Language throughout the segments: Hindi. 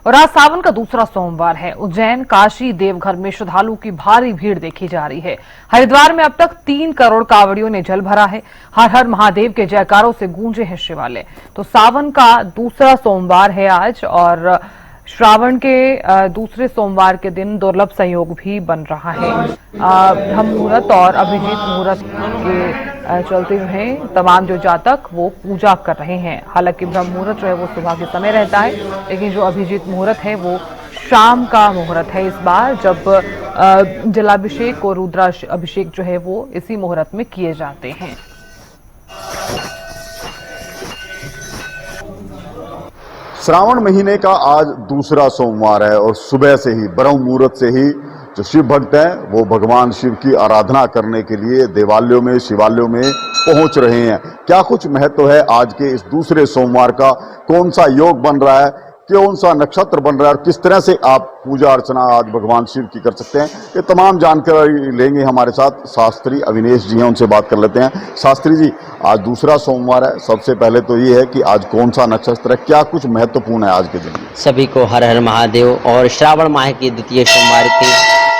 और आज सावन का दूसरा सोमवार है। उज्जैन, काशी, देवघर में श्रद्धालुओं की भारी भीड़ देखी जा रही है। हरिद्वार में अब तक 3 करोड़ कांवड़ियों ने जल भरा है। हर हर महादेव के जयकारों से गूंजे हैं शिवालय। तो सावन का दूसरा सोमवार है आज, और श्रावण के दूसरे सोमवार के दिन दुर्लभ संयोग भी बन रहा है। ब्रह्म मुहूर्त और अभिजीत मुहूर्त के चलते जो है तमाम जो जातक वो पूजा कर रहे हैं। हालांकि ब्रह्म मुहूर्त जो है वो सुबह के समय रहता है, लेकिन जो अभिजीत मुहूर्त है वो शाम का मुहूर्त है इस बार, जब जलाभिषेक और रुद्राभिषेक जो है वो इसी मुहूर्त में किए जाते हैं। श्रावण महीने का आज दूसरा सोमवार है और सुबह से ही ब्रह्म मुहूर्त से ही जो शिव भक्त हैं वो भगवान शिव की आराधना करने के लिए देवालयों में, शिवालयों में पहुंच रहे हैं। क्या कुछ महत्व है आज के इस दूसरे सोमवार का? कौन सा योग बन रहा है, कौन सा नक्षत्र बन रहा है और किस तरह से आप पूजा अर्चना आज भगवान शिव की कर सकते हैं, ये तमाम जानकारी लेंगे। हमारे साथ शास्त्री अविनेश जी हैं, उनसे बात कर लेते हैं। शास्त्री जी, आज दूसरा सोमवार है, सबसे पहले तो ये है कि आज कौन सा नक्षत्र है, क्या कुछ महत्वपूर्ण है आज के दिन? सभी को हर हर महादेव और श्रावण माह की द्वितीय सोमवार की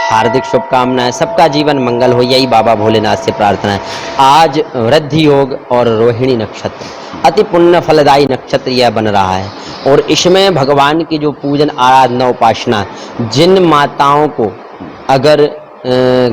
हार्दिक शुभकामनाएं। सबका जीवन मंगल हो, यही बाबा भोलेनाथ से प्रार्थना है। आज वृद्धि योग और रोहिणी नक्षत्र अति पुण्य फलदायी नक्षत्र यह बन रहा है, और इसमें भगवान की जो पूजन आराधना उपासना, जिन माताओं को अगर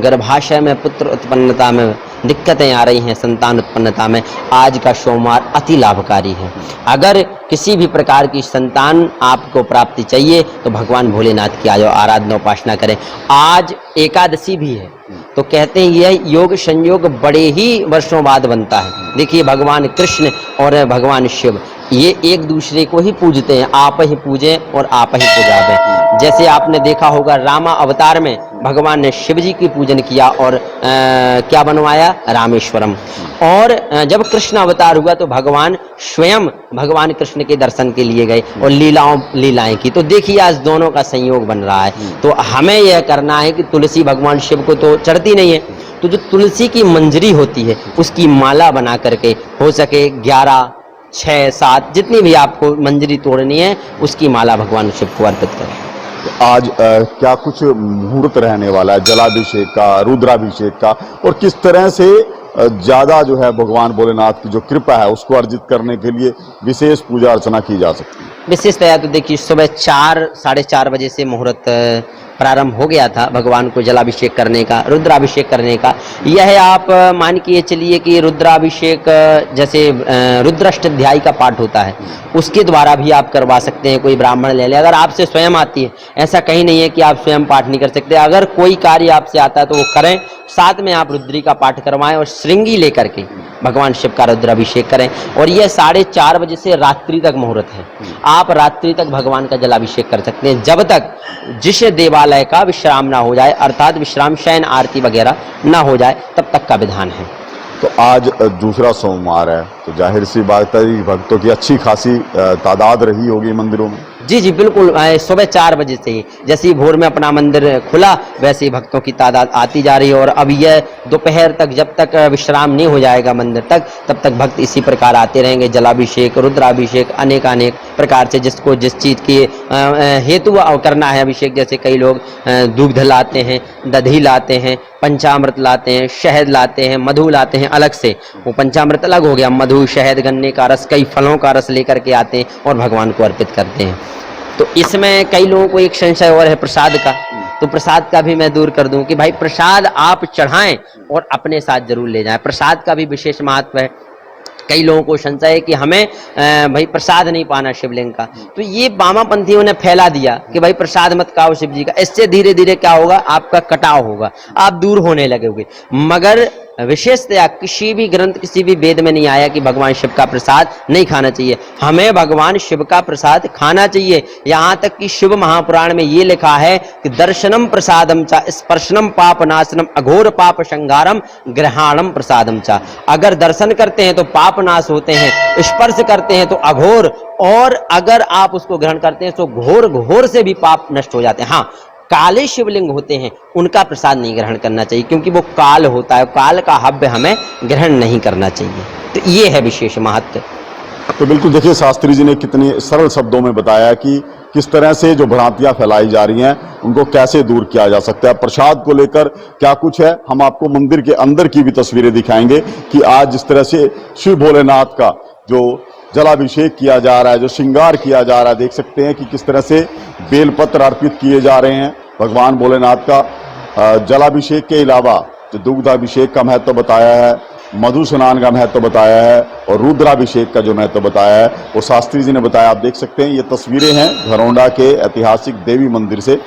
गर्भाशय में पुत्र उत्पन्नता में दिक्कतें आ रही हैं, संतान उत्पन्नता में, आज का सोमवार अति लाभकारी है। अगर किसी भी प्रकार की संतान आपको प्राप्ति चाहिए तो भगवान भोलेनाथ की आज आराधना उपासना करें। आज एकादशी भी है, तो कहते हैं यह योग संयोग बड़े ही वर्षों बाद बनता है। देखिए, भगवान कृष्ण और भगवान शिव ये एक दूसरे को ही पूजते हैं, आप ही पूजें और आप ही पूजावें। जैसे आपने देखा होगा, रामा अवतार में भगवान ने शिव जी की पूजन किया और क्या बनवाया? रामेश्वरम। और जब कृष्ण अवतार हुआ तो भगवान स्वयं भगवान कृष्ण के दर्शन के लिए गए और लीलाएं की। तो देखिए, आज दोनों का संयोग बन रहा है। तो हमें यह करना है कि तुलसी भगवान शिव को तो चढ़ती नहीं है, तो जो तुलसी की मंजरी होती है उसकी माला बना करके, हो सके 11, 6, 7 जितनी भी आपको मंजरी तोड़नी है, उसकी माला भगवान शिव को अर्पित करें। तो आज क्या कुछ मुहूर्त रहने वाला है जलाभिषेक का, रुद्राभिषेक का, और किस तरह से ज्यादा जो है भगवान भोलेनाथ की जो कृपा है उसको अर्जित करने के लिए विशेष पूजा अर्चना की जा सकती है? विशेषतया तो देखिए, सुबह 4, साढ़े 4 बजे से मुहूर्त प्रारंभ हो गया था भगवान को जलाभिषेक करने का, रुद्राभिषेक करने का। यह आप मान के चलिए कि रुद्राभिषेक जैसे रुद्राष्टध्यायी का पाठ होता है, उसके द्वारा भी आप करवा सकते हैं। कोई ब्राह्मण ले ले, अगर आपसे स्वयं आती है, ऐसा कहीं नहीं है कि आप स्वयं पाठ नहीं कर सकते। अगर कोई कार्य आपसे आता है तो वो करें, साथ में आप रुद्री का पाठ करवाएं और श्रृंगी लेकर के भगवान शिव का रुद्राभिषेक करें। और यह 4:30 बजे से रात्रि तक मुहूर्त है। आप रात्रि तक भगवान का जलाभिषेक कर सकते हैं, जब तक जिस देवालय का विश्राम ना हो जाए, अर्थात विश्राम शयन आरती वगैरह ना हो जाए, तब तक का विधान है। तो आज दूसरा सोमवार है, तो जाहिर सी बात है भक्तों की अच्छी खासी तादाद रही होगी मंदिरों में। जी जी बिल्कुल, सुबह 4 बजे से ही जैसे ही भोर में अपना मंदिर खुला, वैसे ही भक्तों की तादाद आती जा रही है। और अब यह दोपहर तक, जब तक विश्राम नहीं हो जाएगा मंदिर तक, तब तक भक्त इसी प्रकार आते रहेंगे। जलाभिषेक, रुद्राभिषेक, अनेक प्रकार से जिसको जिस चीज़ की हेतु करना है अभिषेक, जैसे कई लोग दूध लाते हैं, दधी लाते हैं, पंचामृत लाते हैं, शहद लाते हैं, मधु लाते हैं अलग से। वो पंचामृत अलग हो गया, मधु, शहद, गन्ने का रस, कई फलों का रस लेकर के आते हैं और भगवान को अर्पित करते हैं। तो इसमें कई लोगों को एक संशय और है प्रसाद का, तो प्रसाद का भी मैं दूर कर दूं कि भाई प्रसाद आप चढ़ाएं और अपने साथ जरूर ले जाएं। प्रसाद का भी विशेष महत्व है। कई लोगों को संशय है कि हमें भाई प्रसाद नहीं पाना शिवलिंग का, तो ये वामापंथियों ने फैला दिया कि भाई प्रसाद मत खाओ शिव जी का। इससे धीरे धीरे क्या होगा? आपका कटाव होगा, आप दूर होने लगोगे। मगर विशेषतया किसी भी ग्रंथ, किसी भी वेद में नहीं आया कि भगवान शिव का प्रसाद नहीं खाना चाहिए। हमें भगवान शिव का प्रसाद खाना चाहिए। यहाँ तक कि शिव महापुराण में ये लिखा है कि दर्शनम प्रसादम चा स्पर्शनम पाप नाशनम अघोर पाप संहारम ग्रहणम प्रसादम चा। अगर दर्शन करते हैं तो पाप नाश होते हैं, स्पर्श करते हैं तो अघोर, और अगर आप उसको ग्रहण करते हैं तो घोर से भी पाप नष्ट हो जाते हैं। हाँ, काले शिवलिंग होते हैं, उनका प्रसाद नहीं ग्रहण करना चाहिए, क्योंकि वो काल होता है, काल का हव्य हमें ग्रहण नहीं करना चाहिए। तो ये है विशेष महत्व। तो बिल्कुल देखिए, शास्त्री जी ने कितने सरल शब्दों में बताया कि किस तरह से जो भ्रांतियां फैलाई जा रही हैं उनको कैसे दूर किया जा सकता है। प्रसाद को लेकर क्या कुछ है, हम आपको मंदिर के अंदर की भी तस्वीरें दिखाएंगे कि आज जिस तरह से शिव भोलेनाथ का जो जलाभिषेक किया जा रहा है, जो श्रृंगार किया जा रहा है, देख सकते हैं कि किस तरह से बेलपत्र अर्पित किए जा रहे हैं भगवान भोलेनाथ का। जलाभिषेक के अलावा जो दुग्धाभिषेक का महत्व बताया है, मधु स्नान का महत्व बताया है और रुद्राभिषेक का जो महत्व बताया है वो शास्त्री जी ने बताया। आप देख सकते हैं ये तस्वीरें हैं घरौंडा के ऐतिहासिक देवी मंदिर से,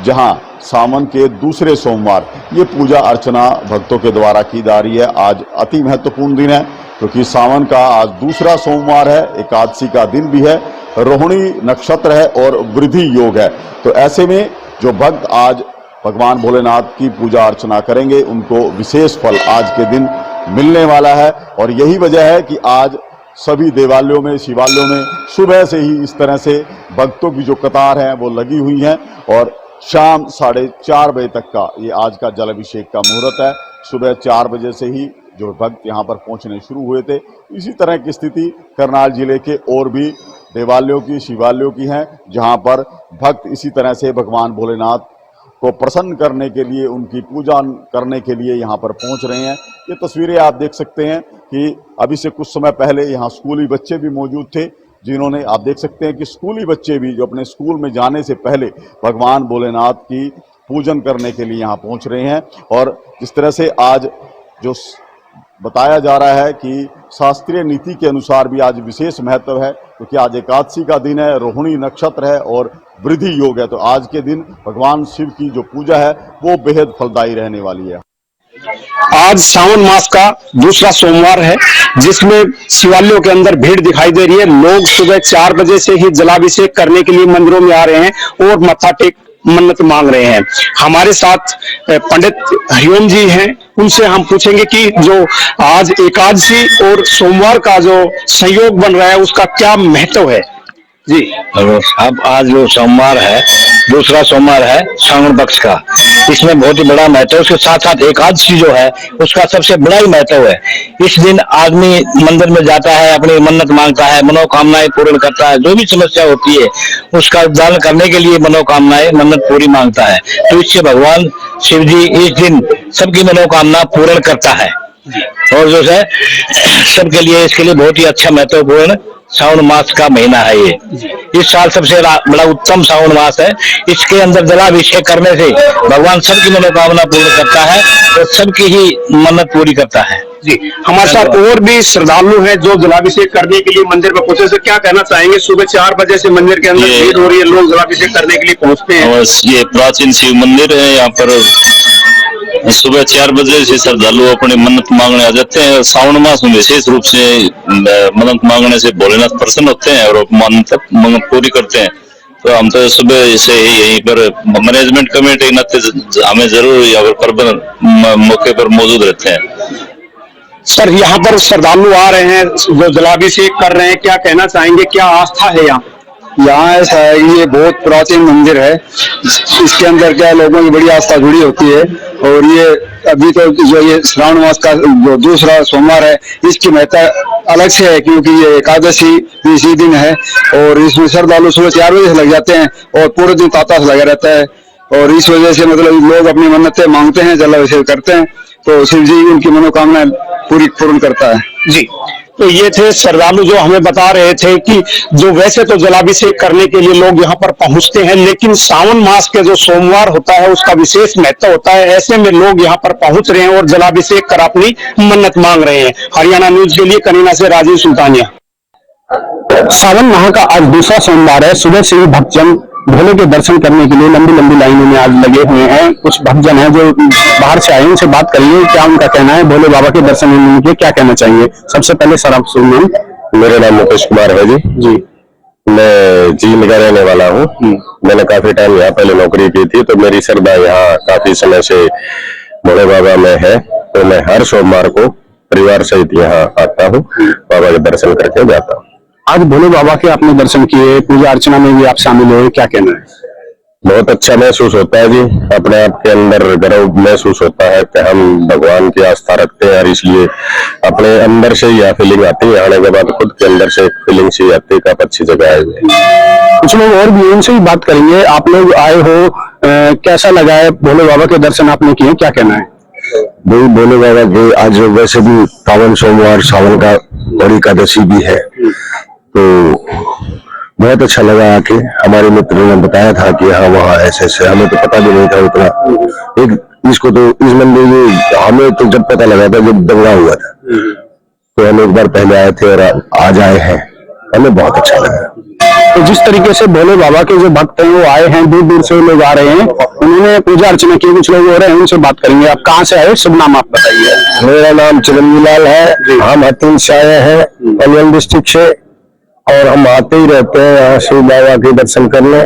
जहां सावन के दूसरे सोमवार ये पूजा अर्चना भक्तों के द्वारा की जा रही है। आज अति महत्वपूर्ण दिन है क्योंकि सावन का आज दूसरा सोमवार है, एकादशी का दिन भी है, रोहिणी नक्षत्र है और वृद्धि योग है। तो ऐसे में जो भक्त आज भगवान भोलेनाथ की पूजा अर्चना करेंगे उनको विशेष फल आज के दिन मिलने वाला है। और यही वजह है कि आज सभी देवालयों में, शिवालयों में सुबह से ही इस तरह से भक्तों की जो कतार है वो लगी हुई है और शाम 4:30 बजे तक का ये आज का जलाभिषेक का मुहूर्त है। सुबह 4 बजे से ही जो भक्त यहाँ पर पहुंचने शुरू हुए थे। इसी तरह की स्थिति करनाल जिले के और भी देवालयों की, शिवालयों की है, जहाँ पर भक्त इसी तरह से भगवान भोलेनाथ को प्रसन्न करने के लिए, उनकी पूजा करने के लिए यहाँ पर पहुँच रहे हैं। ये तस्वीरें आप देख सकते हैं कि अभी से कुछ समय पहले यहाँ स्कूली बच्चे भी मौजूद थे, जिन्होंने, आप देख सकते हैं कि स्कूली बच्चे भी जो अपने स्कूल में जाने से पहले भगवान भोलेनाथ की पूजन करने के लिए यहाँ पहुँच रहे हैं। और जिस तरह से आज जो बताया जा रहा है कि शास्त्रीय नीति के अनुसार भी आज विशेष महत्व है क्योंकि आज एकादशी का दिन है, रोहिणी नक्षत्र है और वृद्धि योग है। तो आज के दिन भगवान शिव की जो पूजा है वो बेहद फलदायी रहने वाली है। आज सावन मास का दूसरा सोमवार है, जिसमें शिवालयों के अंदर भीड़ दिखाई दे रही है। लोग सुबह 4 बजे से ही जलाभिषेक करने के लिए मंदिरों में आ रहे हैं और मत्था टेक मन्नत मांग रहे हैं। हमारे साथ पंडित हरिओम जी हैं, उनसे हम पूछेंगे कि जो आज एकादशी और सोमवार का जो संयोग बन रहा है उसका क्या महत्व है। जी अब आज जो सोमवार है, दूसरा सोमवार है श्रावण पक्ष का, इसमें बहुत ही बड़ा महत्व है। उसके साथ साथ एकादशी जो है उसका सबसे बड़ा ही महत्व है। इस दिन आदमी मंदिर में जाता है, अपनी मन्नत मांगता है, मनोकामनाएं पूर्ण करता है। जो भी समस्या होती है उसका उद्धार करने के लिए मनोकामनाएं, मन्नत पूरी मांगता है। तो इससे भगवान शिव जी इस दिन सबकी मनोकामना पूर्ण करता है और जो है सबके लिए, इसके लिए बहुत ही अच्छा महत्वपूर्ण सावन मास का महीना है। ये इस साल सबसे बड़ा उत्तम सावन मास है। इसके अंदर जलाभिषेक करने से भगवान सबकी मनोकामना पूर्ण करता है और सबकी ही मन्नत पूरी करता है। जी, हमारे साथ और भी श्रद्धालु हैं जो जलाभिषेक करने के लिए मंदिर में पहुंचे। से क्या कहना चाहेंगे? सुबह 4 बजे से मंदिर के अंदर भीड़ हो रही है, लोग जलाभिषेक करने के लिए पहुंचते हैं। ये प्राचीन शिव मंदिर है, यहाँ पर सुबह 4 बजे से श्रद्धालु अपनी मन्नत मांगने आ जाते हैं। सावन मास में विशेष रूप से मन्नत मांगने से भोलेनाथ प्रसन्न होते हैं और मन्नत पूरी करते हैं। तो हम तो सुबह से ही यहीं पर मैनेजमेंट कमेटी नाते हमें जरूर यहाँ पर प्रबंध मौके पर मौजूद रहते हैं। सर, यहाँ पर श्रद्धालु आ रहे हैं जो जलाभिषेक कर रहे हैं, क्या कहना चाहेंगे? क्या आस्था है यहाँ? यहाँ ऐसा है, ये बहुत प्राचीन मंदिर है। इसके अंदर क्या लोगों की बड़ी आस्था जुड़ी होती है। और ये अभी तो जो ये श्रावण मास का जो दूसरा सोमवार है, इसकी महत्ता अलग से है क्योंकि ये एकादशी इसी दिन है और इसमें श्रद्धालु सुबह 4 बजे से लग जाते हैं और पूरे दिन तांता से लगा रहता है। और इस वजह से मतलब लोग अपनी मन्नतें मांगते हैं, जलाभिषेक करते हैं, तो शिव जी उनकी मनोकामना पूर्ण करता है। जी, तो ये थे श्रद्धालु जो हमें बता रहे थे कि जो वैसे तो जलाभिषेक करने के लिए लोग यहाँ पर पहुंचते हैं, लेकिन सावन मास के जो सोमवार होता है उसका विशेष महत्व होता है। ऐसे में लोग यहाँ पर पहुंच रहे हैं और जलाभिषेक कर अपनी मन्नत मांग रहे हैं। हरियाणा न्यूज के लिए कनीना से राजीव सुल्तानिया। सावन माह का आज दूसरा सोमवार है। सुबह से ही भक्तजन भोले के दर्शन करने के लिए लंबी लंबी लाइनों में आज लगे हुए हैं। कुछ भक्तजन हैं जो बाहर से आए, उनसे बात करिए क्या उनका कहना है भोले बाबा के दर्शन करने के, क्या कहना चाहिए? सबसे पहले सर आप सुनिए। मेरा नाम मुकेश कुमार है जी। मैं जींद का रहने वाला हूँ। मैंने काफी टाइम यहाँ पहले नौकरी की थी, तो मेरी श्रद्धा यहाँ काफी समय से भोले बाबा में है। तो मैं हर सोमवार को परिवार सहित यहाँ आता हूँ, बाबा के दर्शन करके जाता हूँ। आज भोले बाबा के आपने दर्शन किए, पूजा अर्चना में भी आप शामिल हुए, क्या कहना है? बहुत अच्छा महसूस होता है जी। अपने आप के अंदर गर्व महसूस होता है कि हम भगवान की आस्था रखते हैं, और इसलिए अपने अंदर से यह फीलिंग आती है, आने के बाद खुद के अंदर से फीलिंग सी आती है कि आप अच्छी जगह आए हुए। कुछ लोग और भी उनसे भी बात करेंगे। आप लोग आए हो, कैसा लगा है? भोले बाबा के दर्शन आपने किए, क्या कहना है? भाई भोले बाबा के आज वैसे भी पावन सोमवार, सावन का बड़ी एकादशी भी है, तो बहुत अच्छा लगा आके। हमारे मित्र ने बताया था कि हाँ वहाँ ऐसे ऐसे, हमें तो पता भी नहीं था उतना। एक इसको तो इस मंदिर में हमें तो जब पता लगा था जब दंगा हुआ था, तो हम एक बार पहले आए थे और आज आए हैं, हमें बहुत अच्छा लगा। तो जिस तरीके से भोले बाबा के जो भक्त हैं वो आए हैं, दूर दूर से लोग आ रहे हैं, उन्होंने पूजा अर्चना की। कुछ लोग हो रहे हैं, उनसे बात करेंगे। आप कहाँ से आए, शुभ नाम आप बताइए। मेरा नाम चिरंजीलाल है, हम हथिन से आए हैं पलवल डिस्ट्रिक्ट से, और हम आते ही रहते हैं यहाँ शिव बाबा के दर्शन करने,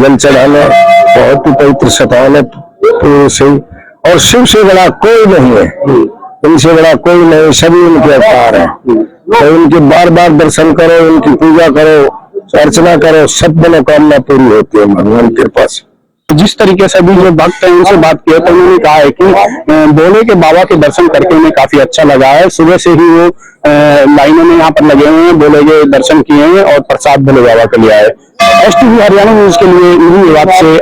जल चढ़ाने। बहुत ही पवित्र स्थान है पूर्व से, और शिव से बड़ा कोई नहीं है, इनसे बड़ा कोई नहीं, सभी उनके अवतार हैं। तो उनके बार बार दर्शन करो, उनकी पूजा करो, अर्चना करो, सब मनोकामना पूरी होती है भगवान की कृपा से। जिस तरीके से भी जो भक्त हैं उनसे बात किया तो उन्होंने कहा है कि भोले के बाबा के दर्शन करके उन्हें काफी अच्छा लगा है। सुबह से ही वो लाइनों में यहाँ पर लगे हुए हैं, भोले के दर्शन किए हैं और प्रसाद भोले बाबा के लिए आए। STV हरियाणा न्यूज के लिए इन्हीं बात से